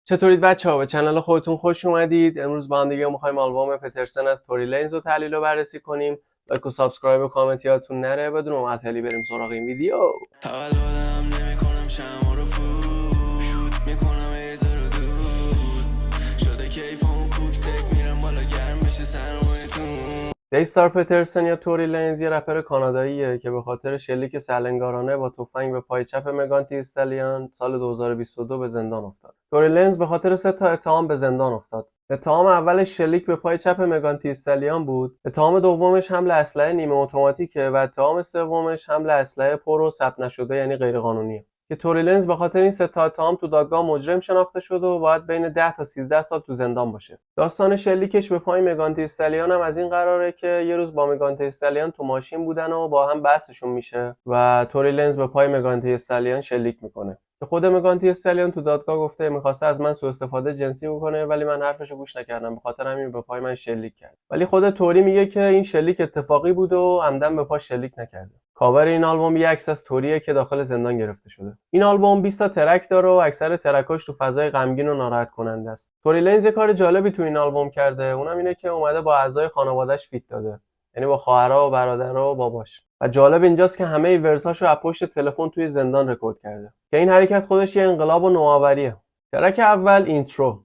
چطورید بچه‌ها؟ به کانال خودتون خوش اومدید. امروز با هم دیگه می‌خوایم آلبوم پترسن از توری لینز رو تحلیل و بررسی کنیم. لایک و سابسکرایب و کامنت یادتون نره. بدون معطلی بریم سراغ این ویدیو. تولدم نمی‌کنم شمع رو فوت می‌کنم ایزا رو دود شده کیفمو کوک سک میرم بالا گرم بشه سرمایتون. دیستار پترسن یا توری لینز یه رپر کاناداییه که به خاطر شلیک سرلنگارانه با تفنگ به پای چپ مگان تی استالیون سال 2022 به زندان افتاد. توری لینز به خاطر 3 تا اتهام به زندان افتاد. اتهام اولش شلیک به پای چپ مگان تی استالیون بود. اتهام دومش حمل اسلحه نیمه اتوماتیکه و اتهام سومش حمل اسلحه پر و ثبت نشده یعنی غیرقانونیه. که توری لینز به خاطر این 3 تا اتهام تو دادگاه مجرم شناخته شده و باید بین 10 تا 13 سال تو زندان باشه. داستان شلیکش به پای مگان تی استالیون هم از این قراره که یه روز با مگان تی استالیون تو ماشین بودن و با هم بحثشون میشه و توری لینز به پای مگان تی استالیون شلیک میکنه. که خود مگان تی استالیون تو دادگاه گفته میخواسته از من سوء استفاده جنسی بکنه ولی من حرفشو گوش نکردم، به خاطر همین به پای من شلیک کرد. ولی خود توری میگه که این شلیک اتفاقی بود و عمدن به پا شلیک نکرده. کاور این آلبوم یه عکس از توریه که داخل زندان گرفته شده. این آلبوم 20 تا ترک داره و اکثر ترکاش تو فضای غمگین و ناراحت کننده است. توری لینز یه کار جالبی تو این آلبوم کرده، اونم اینه که اومده با اعضای خانواده‌اش فیت داده. یعنی با خواهرها و برادرها و باباش. و جالب اینجاست که همه ورساشو از پشت تلفن توی زندان رکورد کرده. که این حرکت خودش یه انقلاب و نوآوریه. ترک اول اینترو.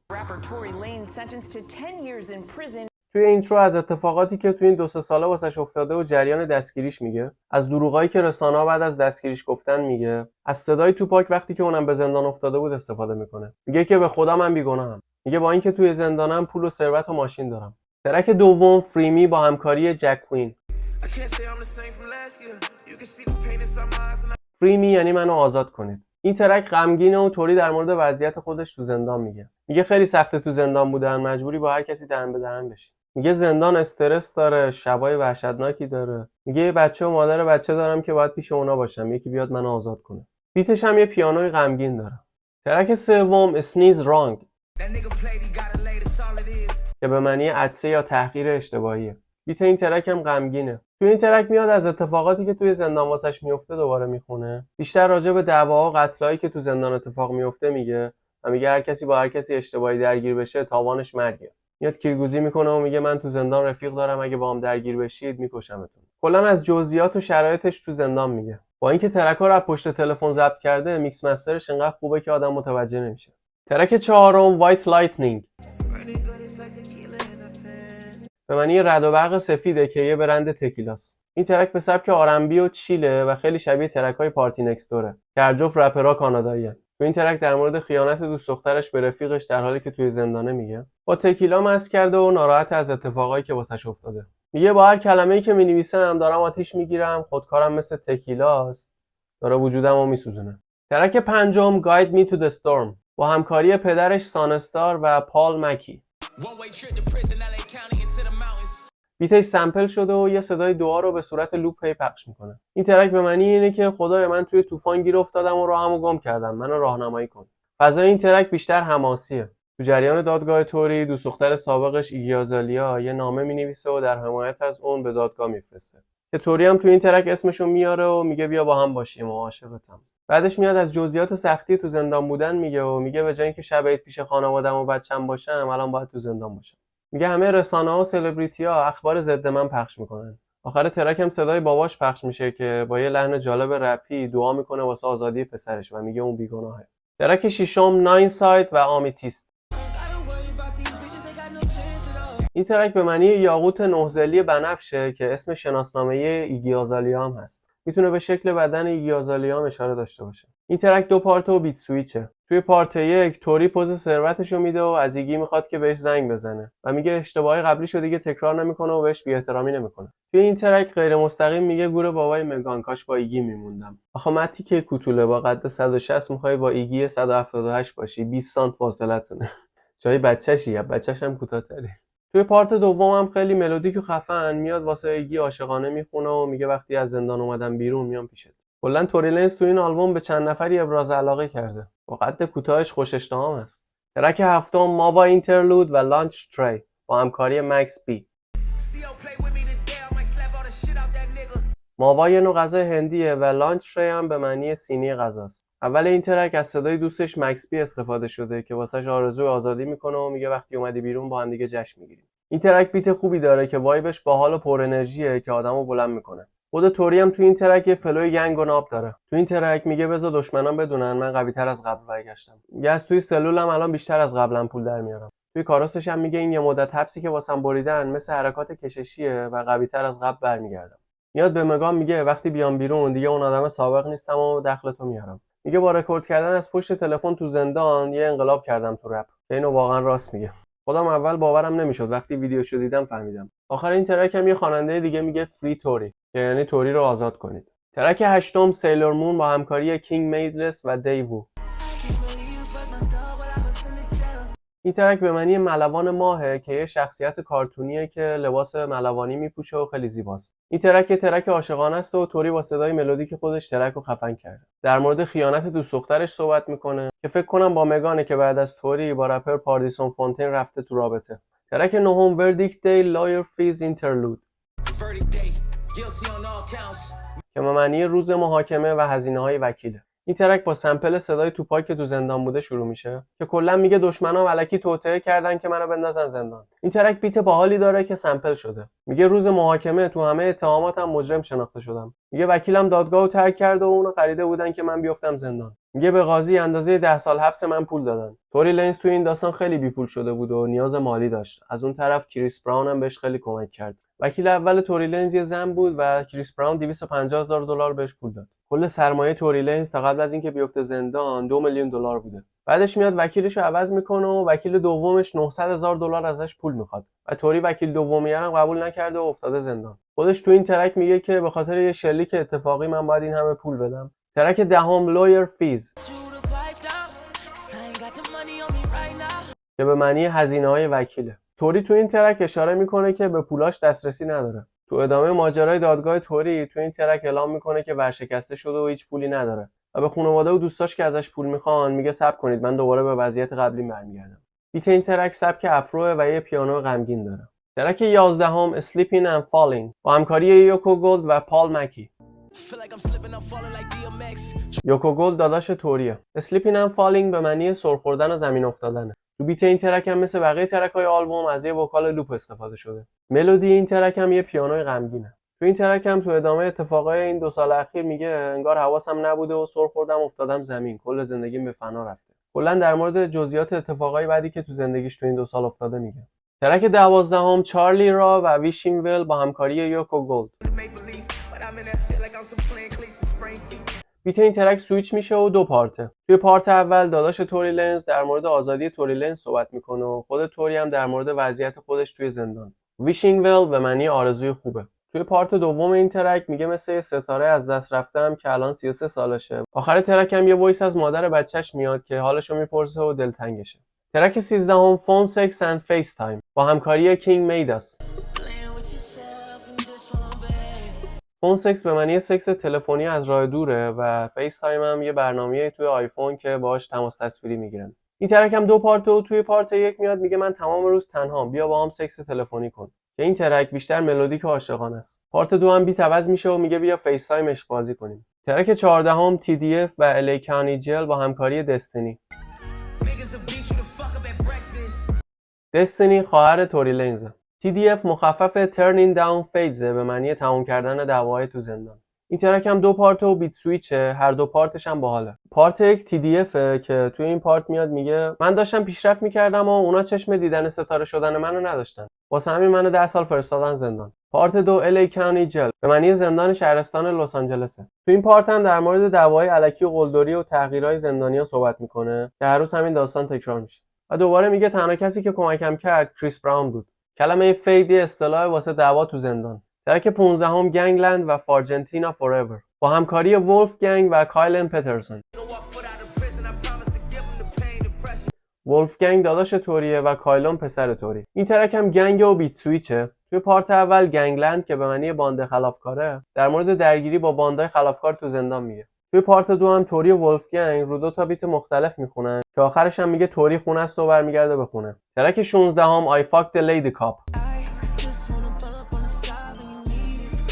توی اینترو از اتفاقاتی که توی این 2-3 ساله واسش افتاده و جریان دستگیریش میگه، از دروغایی که رسانه‌ها بعد از دستگیریش گفتن میگه، از صدای توپاک وقتی که اونم به زندان افتاده بود استفاده میکنه. میگه که به خدا من بیگناهم. میگه با اینکه توی زندانم پول و ثروت و ماشین دارم. ترک دوم فریمی با همکاری جک کوین. فریمی یعنی منو آزاد کنید. این ترک غمگینه و توری در مورد وضعیت خودش تو زندان میگه. میگه خیلی سخته تو زندان بودن، مجبوری با هر کسی دهن به دهن بشی. میگه زندان استرس داره، شبای وحشتناکی داره. میگه یه بچه و مادر بچه دارم که باید پیش اونا باشم، یکی بیاد منو آزاد کنه. بیتش هم یه پیانوی غمگین داره. ترک سوم اسنیز رانگ که به معنی عطسه یا تحقیر اشتباهیه. بیت این ترک هم غمگینه. توی این ترک میاد از اتفاقاتی که توی زندان واسش میفته دوباره میخونه. بیشتر راجع به دعواها و قتلایی که تو زندان اتفاق میفته میگه و میگه هر کسی با هر کسی اشتباهی درگیر بشه تاوانش مرگه. میاد کیرگوزی میکنه و میگه من تو زندان رفیق دارم، اگه باهم درگیر بشید میکشمتون. کلا از جزئیات و شرایطش تو زندان میگه. با اینکه ترک‌ها رو از پشت تلفن ضبط کرده، میکس مسترش انقدر خوبه که آدم متوجه نمیشه. ترک چهارم وایت لایتنینگ به معنی رعد و برق سفیده که یه برند تکیلاست. این ترک به سبک آرنبی و چیله و خیلی شبیه ترک‌های پارتی نکستوره که هر جفت رپرها کانادایی‌ان. تو این ترک در مورد خیانت دوست دخترش به رفیقش در حالی که توی زندانه میگه. با تکیلا مست کرده و ناراحت از اتفاقایی که واسش افتاده. میگه با هر کلمه‌ای که می‌نویسم دارم آتیش میگیرم، خودکارم مثل تکیلاست، داره وجودمو میسوزونه. ترک پنجم Guide Me to the Storm با همکاری پدرش سانستار و پال مکی. بیتش سمپل شده و یه صدای دعا رو به صورت لوپ پخش میکنه. این ترک به معنی اینه که خدای من توی طوفان گیر افتادم و راهمو گم کردم، منو راهنمایی کن. فضای این ترک بیشتر حماسیه. تو جریان دادگاه توری دوست دختر سابقش ایگی آزالیا یه نامه مینویسه و در حمایت از اون به دادگاه میفرسته. که توری هم تو این ترک اسمشو میاره و میگه بیا با هم باشیم و عاشقتم. بعدش میاد از جزئیات سختی تو زندان بودن میگه و میگه به جای اینکه شب عید پیش خانواده‌ام و بچه‌م باشم، الان باید تو زندان باشم. میگه همه رسانه‌ها و سلبریتی‌ها اخبار ضد من پخش میکنن. آخر ترک هم صدای باباش پخش میشه که با یه لحن جالب رپی دعا میکنه واسه آزادی پسرش و میگه اون بیگناهه. ترک ششم ناین ساید و آمیتیست. این ترک به معنی یاقوت نه‌ضلعی بنفشه که اسم شناسنامه‌ای ایگی آزالیا هم هست. میتونه به شکل بدن ایگی آزالیا هم اشاره داشته باشه. این ترک 2 پارت و بیت سویچه. توی پارت 1 توری پوز ثروتشو میده و از ایگی میخواد که بهش زنگ بزنه و میگه اشتباهی قبلیشو دیگه تکرار نمیکنه و بهش بی‌احترامی نمیکنه. توی این ترک غیر مستقیم میگه گور بابای مگان کاش با ایگی میموندم. آخه متی که کوتوله با قد 160 میخوای با ایگی 178 باشی، 20 سانت فاصلتونه. جای بچه‌شی، یا بچه‌ش هم کوتاه‌تره. توی پارت دوم هم خیلی ملودیک و خفن میاد واسه ایگی عاشقانه میخونه و میگه وقتی از زندان اومدم بیرون میام پیشت. کلا توری لینز تو این آلبوم به چند نفری ابراز علاقه کرده. با قد کوتاهش خوش اشتهام است. ترک هفتم ماوا اینترلود و لانچ تری با همکاری مکس بی. ماوا یه نوع غذای هندیه و لانچ تری هم به معنی سینی غذاست. اول این ترک از صدای دوستش مکس بی استفاده شده که واسش آرزوی آزادی میکنه و میگه وقتی اومدی بیرون با هم دیگه جشن میگیریم. این ترک بیت خوبی داره که وایبش باحال و پر انرژیه که آدمو بلند میکنه. خود توری هم تو این ترک یه فلوی گنگ و ناب داره. تو این ترک میگه بذار دشمنان بدونن من قوی‌تر از قبل برگشتم. میگه از توی سلولم الان بیشتر از قبلا پول در میارم. توی کاراستش هم میگه این یه مدت حبسی که واسم بریدن مثل حرکات کششیه و قوی‌تر از قبل برمیگردم. میاد به مگان میگه وقتی بیام بیرون دیگه اون آدم سابق نیستم و دخلتو میارم. میگه با رکورد کردن از پشت تلفن تو زندان یه انقلاب کردم تو رپ. اینو واقعا راست میگه. خودم اول باورم نمیشد، وقتی ویدیوشو دیدم فهمیدم. آخر این ترک هم یه خواننده دیگه میگه فری توری که یعنی توری رو آزاد کنید. ترک هشتم سیلور مون با همکاری کینگ میدلس و دیوو. این ترک به معنی ملوان ماهه که یه شخصیت کارتونیه که لباس ملوانی میپوشه و خیلی زیباست. این ترک عاشقانه است و توری با صدای ملودیک خودش ترک رو خفن کرده. در مورد خیانت دوست دخترش صحبت میکنه که فکر کنم با مگانه که بعد از توری با رپر پاردیسون فونتین رفته تو رابطه. ترک نهم Verdict Day Lawyer Fees Interlude که به معنی روز محاکمه و هزینه‌های وکیله. این ترک با سمپل صدای توپاک که تو زندان بوده شروع میشه که کلا میگه دشمنام الکی توطئه کردن که منو بندازن زندان. این ترک بیت باحالی داره که سمپل شده. میگه روز محاکمه تو همه اتهاماتم مجرم شناخته شدم. میگه وکیلم دادگاهو ترک کرد و اونو خریده بودن که من بیافتم زندان. میگه به قاضی اندازه 10 سال حبس من پول دادن. توری لنز تو این داستان خیلی بیپول شده بود و نیاز مالی داشت. از اون طرف کریس براون هم بهش خیلی کمک کرد. وکیل اول توری لنز یه زن بود و کریس براون $250,000 بهش پول داد. کل سرمایه توری لنز تا قبل از اینکه بیفته زندان $2 میلیون بوده. بعدش میاد وکیلشو عوض میکنه و وکیل دومش $900,000 ازش پول میخواد و توری وکیل دومیه رو قبول نکرده و افتاده زندان. خودش تو این ترک میگه که به خاطر یه شلیک اتفاقی من باید این همه پول بدم. ترک دهم Lawyer Fees که به معنی هزینه‌های وکیله. توری تو این ترک اشاره میکنه که به پولاش دسترسی نداره. تو ادامه ماجرای دادگاه توری تو این ترک اعلام میکنه که ورشکسته شده و هیچ پولی نداره و به خانواده و دوستاش که ازش پول میخوان میگه صبر کنید من دوباره به وضعیت قبلی برمیگردم. بیت این ترک سبک افروه و یه پیانو غمگین داره. ترک 11 Sleeping and Falling با همکاری یوکو گولد و پال مکی. یوکو گولد داداش توریه. Sleeping and Falling به معنی سر خوردن و زمین افتادنه. تو بیت این ترک هم مثل بقیه ترک‌های آلبوم از یه وکال لوپ استفاده شده. ملودی این ترک هم یه پیانوی غمگینه. تو این ترک هم تو ادامه اتفاقای این 2 سال اخیر میگه انگار حواسم نبوده و سر خوردم افتادم زمین، کل زندگیم به فنا رفته. کلا در مورد جزئیات اتفاقای بعدی که تو زندگیش تو این 2 سال افتاده میگه. ترک 12 چارلی را و ویشینگ ویل با همکاری یوکو گولد. بیت این ترک سویچ میشه و 2 پارته. توی پارت اول داداش توری لنز در مورد آزادی توری لنز صحبت میکنه و خود توری هم در مورد وضعیت خودش توی زندان. ویشینگ ویل به معنی آرزوی خوبه. توی پارت دوم این ترک میگه مثل ستاره از دست رفتم که الان 33 سالشه. آخر ترک هم یه وایس از مادر بچهش میاد که حالشو میپرسه و دلتنگشه. ترک 13 فون سکس اند فیس تایم با همکاری کینگ میدلس. فون سکس به معنی سکس تلفنی از راه دوره و فیس تایم هم یه برنامه‌ای توی آیفون که باهاش تماس تصویری میگیرن. این ترک هم 2 پارت و توی پارت 1 میاد میگه من تمام روز تنهام، بیا با هم سکس تلفنی کن. که این ترک بیشتر ملودیک و عاشقانه است. پارت 2 هم بیت عوض میشه و میگه بیا فیس تایم عشق بازی کنیم. ترک 14 TDF و الی کانی جل با همکاری دستینی. دستینی خواهر توری لنز. TDF مخفف Turning Down Fades به معنی تموم کردن دعوای تو زندان. این ترک هم 2 پارت و بیت سویچه، هر 2 پارتش هم باحاله. پارت 1 TDF که توی این پارت میاد میگه من داشتم پیشرفت میکردم و اونا چشم دیدن ستاره شدن منو نداشتن. واسه همین منو 10 سال فرستادن زندان. پارت 2 الی کانی جل به معنی زندان شهرستان لس آنجلسه. تو این پارت هم در مورد دعوای الکی و قلدری و تغییرهای زندانیا صحبت میکنه که هر روز همین داستان تکرار میشه. و دوباره میگه تنها کسی که کمکم کرد کریس براون بود. کلمه فیدی اصطلاح واسه دعوا تو زندان. ترک 15 گنگلند و فارجنتینا فوراور با همکاری ولف گنگ و کایلن پترسون. ولف گنگ داداش توریه و کایلن پسر توری. این ترک هم گنگ و بیت سویچه. توی پارت اول گنگلند که به معنی باند خلافکاره در مورد درگیری با باندای خلافکار تو زندان میگه. توی پارت 2 هم توری و ولف گنگ رو 2 تا بیت مختلف میخونن که آخرش هم میگه توری خونه است و برمیگرده به خونه. ترک 16 I fucked the lady cop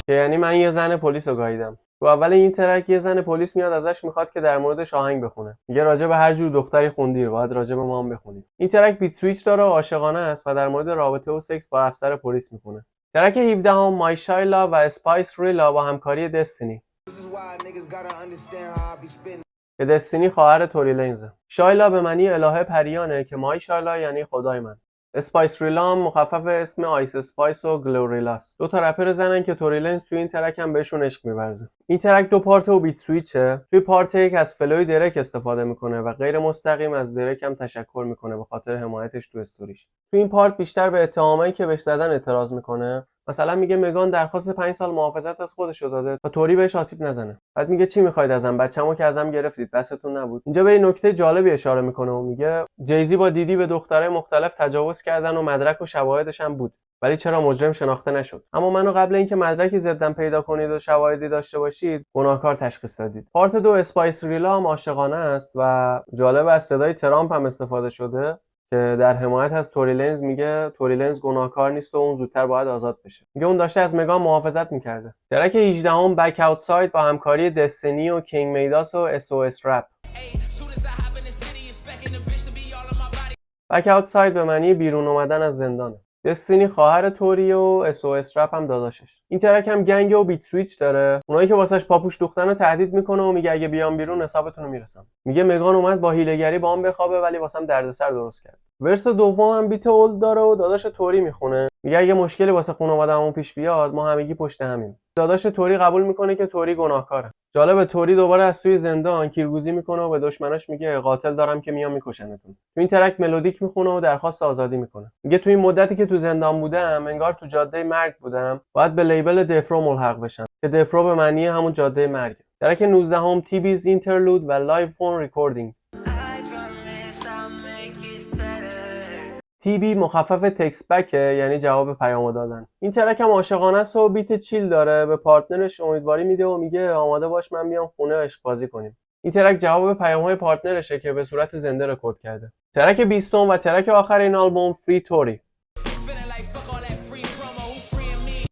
که یعنی من یه زن پلیس رو گاییدم. تو اول این ترک یه زن پلیس میاد ازش میخواد که در موردش آهنگ بخونه. میگه راجع به هر جور دختری خوندیر، باید راجع به ما هم بخونی. این ترک بیت سویچ داره و عاشقانه است و در مورد رابطه و سکس با افسر پلیس میخونه. ترک 17 هم مای شایلا و اسپایس ریلا با همکاری دستینی. که دستینی خواهر توری لنزه. شایلا به معنی الهه پریانه که مای شایلا یعنی خدای من. اسپایس ریلا هم مخفف اسم آیس اسپایس و گلوریلاست. دو تا رپر زنن که توری لنز توی این ترک هم بهشون عشق می‌ورزه. این ترک دو پارت و بیت سویچه. توی پارت یک از فلوی درک استفاده میکنه و غیر مستقیم از درک هم تشکر میکنه به خاطر حمایتش تو استوریش. توی این پارت بیشتر به اتهامایی که بهش زدن اعتراض میکنه. مثلا میگه مگان درخواست 5 سال محافظت از خودش رو داده تا توری بهش آسیب نزنه. بعد میگه چی میخواید ازم؟ بچه‌مو که ازم گرفتید، دستتون نبود. اینجا به این نکته جالبی اشاره میکنه و میگه جیزی با دیدی به دخترای مختلف تجاوز کردن و مدرک و شواهدش هم بود، ولی چرا مجرم شناخته نشد؟ اما منو قبل اینکه مدرکی ضدم پیدا کنید و شواهدی داشته باشید گناهکار تشخیص دادید. پارت 2 اسپایس ریلا هم عاشقانه است و جالب از صدای ترامپ هم استفاده شده که در حمایت از توری لنز میگه توری لنز گناهکار نیست و اون زودتر باید آزاد بشه. میگه اون داشته از مگان محافظت میکرده. ترک 18 هم بک اوتساید با همکاری دستینی و کینگ میداس و SOS رپ. بک اوتساید به معنی بیرون اومدن از زندانه. دستینی خواهر توری و SOS رپ هم داداشش. این ترک هم گنگ و بیت سویچ داره. اونایی که واسش پاپوش دوختن رو تهدید میکنه و میگه اگه بیام بیرون حسابتون رو میرسم. میگه مگان اومد با هیله‌گری باهم بخوابه ولی واسم دردسر درست کرد. ورس دوم هم بیت اولد داره و داداش توری میخونه. میگه اگه مشکلی واسه خانواده‌مون پیش بیاد ما همگی پشت همیم. داداش توری قبول میکنه که توری گناهکاره. جالبه توری دوباره از توی زندان کیرگوزی میکنه و به دشمناش میگه قاتل دارم که میام میکشنتون. تو این ترک ملودیک میخونه و درخواست آزادی میکنه. میگه تو این مدتی که تو زندان بودم انگار تو جاده مرگ بودم، باید به لیبل دفرو ملحق بشم که دفرو به معنی همون جاده مرگ. ترک 19 هم تی بیز اینترلود و لایو فون ریکوردینگ. تی بی مخفف تکست بک یعنی جواب پیامو دادن. این ترک هم عاشقانه است و بیت چیل داره، به پارتنرش امیدواری میده و میگه آماده باش من میام خونه عشق بازی کنیم. این ترک جواب پیام‌های پارتنرشه که به صورت زنده رکورد کرده. ترک 20 و ترک آخر این آلبوم فری توری.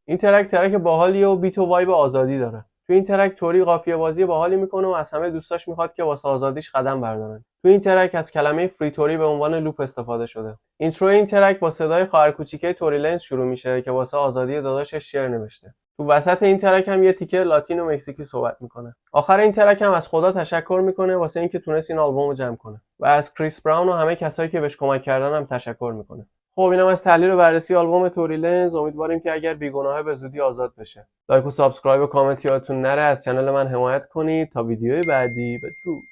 این ترک باحالیه و بیت و وایب آزادی داره. تو این ترک توری قافیه بازی باحالی میکنه و از همه دوستاش میخواد که واسه آزادیش قدم بردارن. تو این ترک از کلمه فری توری به عنوان لوپ استفاده شده. اینترو این ترک با صدای خواهر کوچیکه توری لنز شروع میشه که واسه آزادی داداشش شعر نوشته. تو وسط این ترک هم یه تیکه لاتین و مکزیکی صحبت میکنه. آخر این ترک هم از خدا تشکر میکنه واسه اینکه تونست این آلبومو جمع کنه و از کریس براون و همه کسایی که بهش کمک کردن هم تشکر میکنه. خب اینم از تحلیل و بررسی آلبوم توری لنز. امیدواریم که اگر بیگناهه به زودی آزاد بشه. لایک و سابسکرایب و کامنت یادتون نره. از کانال من حمایت کنید تا ویدیوی بعدی. بدرود.